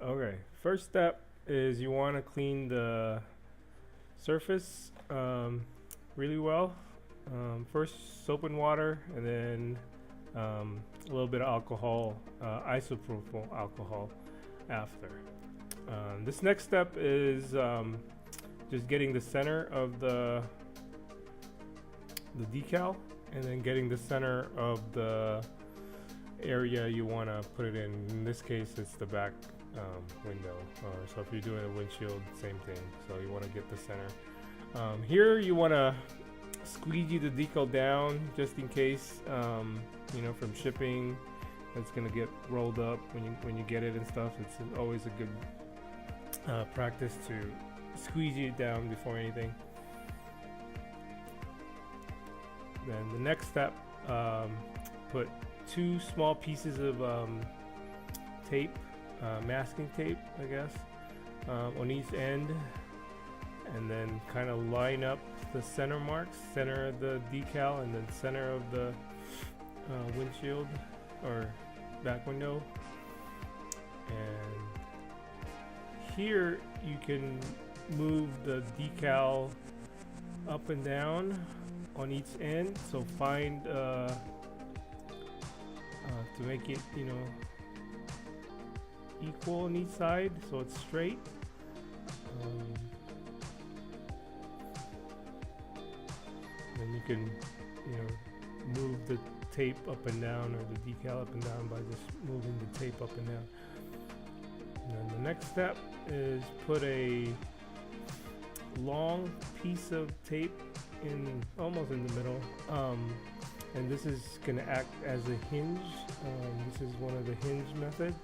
Okay, first step is you want to clean the surface really well. First, soap and water, and then a little bit of alcohol, isopropyl alcohol after. This next step is just getting the center of the decal, and then getting the center of the area you want to put it in. In this case, it's the back window. So if you're doing a windshield, same thing. So you want to get the center. Here you want to squeegee the decal down just in case, you know, from shipping, it's gonna get rolled up when you get it and stuff. It's always a good practice to squeegee it down before anything. Then the next step, put 2 small pieces of tape, masking tape, I guess, on each end, and then kind of line up the center marks, center of the decal and then center of the windshield or back window. And here you can move the decal up and down on each end, so find to make it, you know, equal on each side so it's straight. Then you can, you know, move the tape up and down or the decal up and down by just moving the tape up and down. And then the next step is put a long piece of tape in almost in the middle, and this is going to act as a hinge. This is one of the hinge method.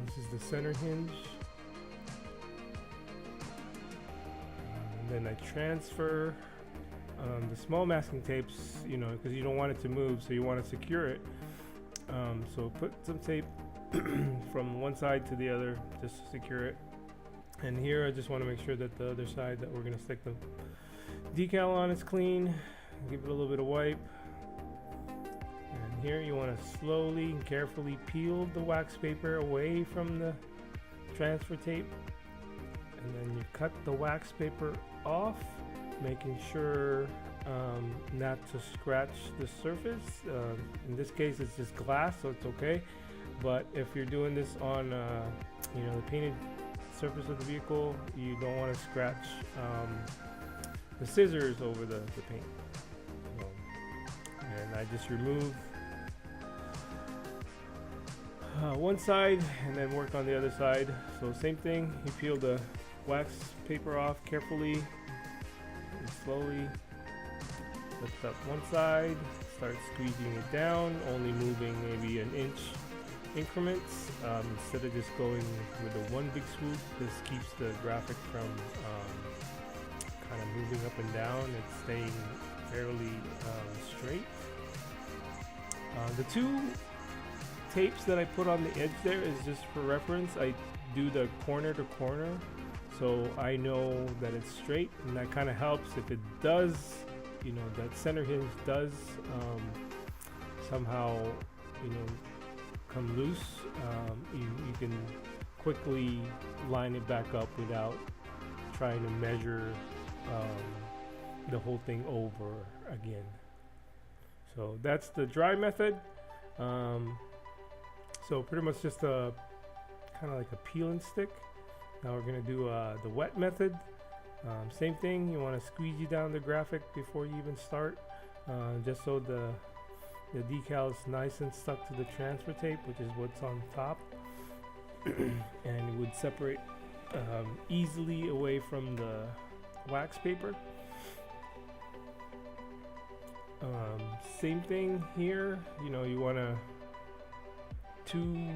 This is the center hinge. And then I transfer the small masking tapes, you know, because you don't want it to move, so you want to secure it. So put some tape from one side to the other just to secure it. And here I just want to make sure that the other side that we're going to stick the decal on is clean. Give it a little bit of wipe. And here you want to slowly and carefully peel the wax paper away from the transfer tape. And then you cut the wax paper off, making sure not to scratch the surface. In this case it's just glass, so it's okay. But if you're doing this on you know, the painted surface of the vehicle, you don't want to scratch the scissors over the paint. And I just remove one side and then work on the other side. So same thing, you peel the wax paper off carefully and slowly. Lift up one side, start squeezing it down, only moving maybe an inch increments instead of just going with a one big swoop. This keeps the graphic from kind of moving up and down. It's staying fairly straight. The 2 tapes that I put on the edge there is just for reference. I do the corner to corner, so I know that it's straight, and that kind of helps if it does, you know, that center hinge does somehow, you know, come loose. You can quickly line it back up without trying to measure the whole thing over again. So that's the dry method. So pretty much just a kind of like a peel and stick. Now we're going to do the wet method. Same thing, you want to squeegee down the graphic before you even start, just so the decal is nice and stuck to the transfer tape, which is what's on top, and it would separate easily away from the wax paper. Same thing here, you know, you want to 2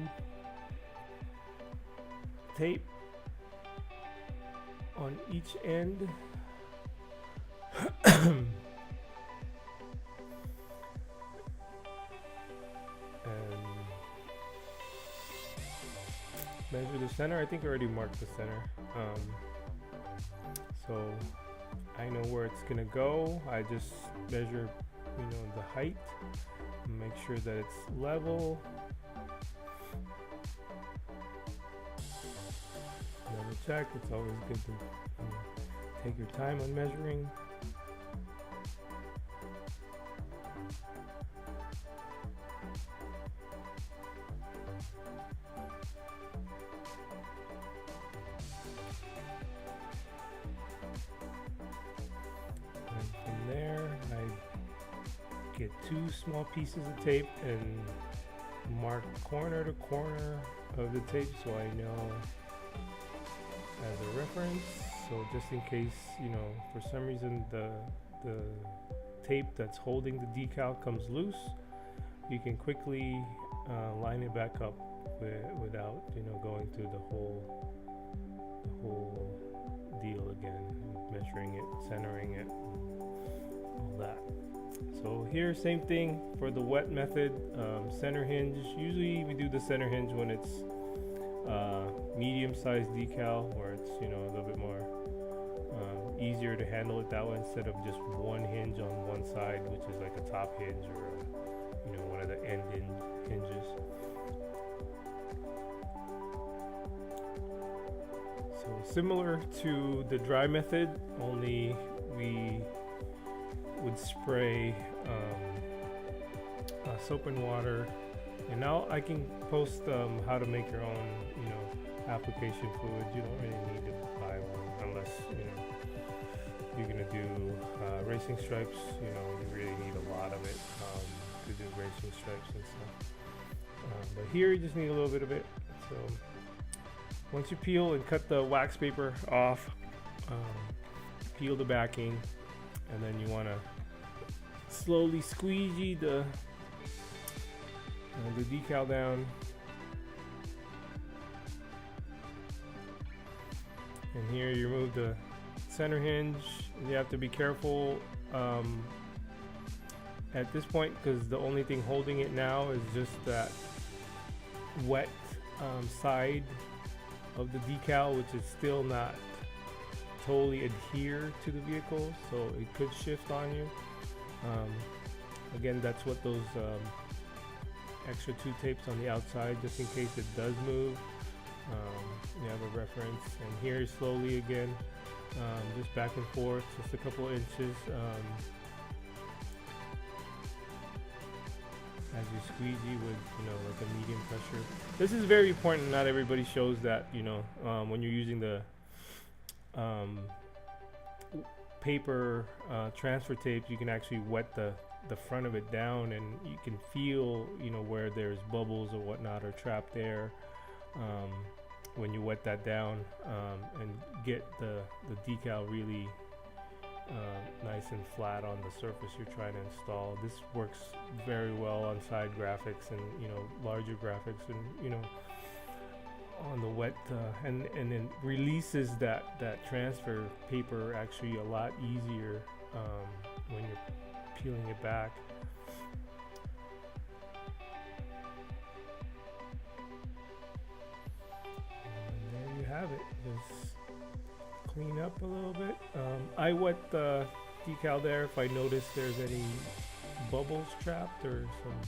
tape on each end. And measure the center. I think I already marked the center, so I know where it's gonna go. I just measure, you know, the height, and make sure that it's level, check. It's always good to take your time on measuring. And from there, I get 2 small pieces of tape and mark corner to corner of the tape so I know as a reference. So just in case, you know, for some reason the tape that's holding the decal comes loose, you can quickly line it back up without, you know, going through the whole deal again, measuring it, centering it, all that. So here, same thing for the wet method. Center hinge, usually we do the center hinge when it's medium-sized decal, where it's, you know, a little bit more easier to handle it that way, instead of just one hinge on one side, which is like a top hinge or you know, one of the end hinges. So similar to the dry method, only we would spray soap and water. And now I can post how to make your own, you know, application fluid. You don't really need to buy one unless, you know, you're gonna do racing stripes. You know, you really need a lot of it to do racing stripes and stuff. But here you just need a little bit of it. So once you peel and cut the wax paper off, peel the backing, and then you want to slowly squeegee the decal down. And here you remove the center hinge. You have to be careful at this point, because the only thing holding it now is just that wet side of the decal, which is still not totally adhere to the vehicle, so it could shift on you. Again, that's what those extra 2 tapes on the outside, just in case it does move. You have a reference. And here slowly again, just back and forth, just a couple inches, as you squeegee with, you know, like a medium pressure. This is very important. Not everybody shows that, you know, when you're using the paper transfer tape, you can actually wet the front of it down, and you can feel, you know, where there's bubbles or whatnot or trapped air when you wet that down, and get the decal really nice and flat on the surface you're trying to install. This works very well on side graphics and, you know, larger graphics, and, you know, on the wet and it releases that transfer paper actually a lot easier when you're peeling it back. And there you have it. Just clean up a little bit. I wet the decal there if I notice there's any bubbles trapped or some,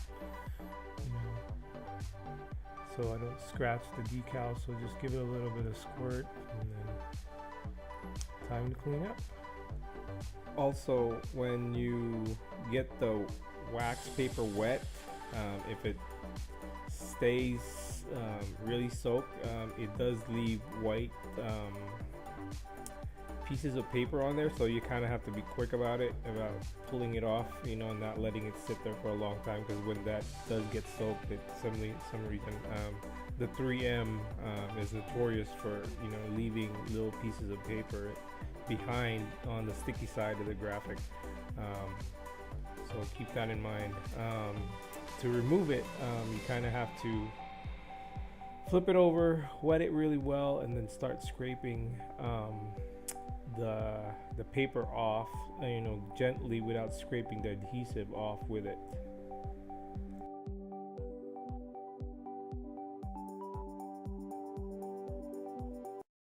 you know, so I don't scratch the decal. So just give it a little bit of squirt, and then time to clean up. Also, when you get the wax paper wet, if it stays really soaked, it does leave white pieces of paper on there, so you kind of have to be quick about pulling it off, you know, and not letting it sit there for a long time, because when that does get soaked, it some reason the 3M is notorious for, you know, leaving little pieces of paper behind on the sticky side of the graphic, so keep that in mind. To remove it, you kind of have to flip it over, wet it really well, and then start scraping the paper off, you know, gently, without scraping the adhesive off with it.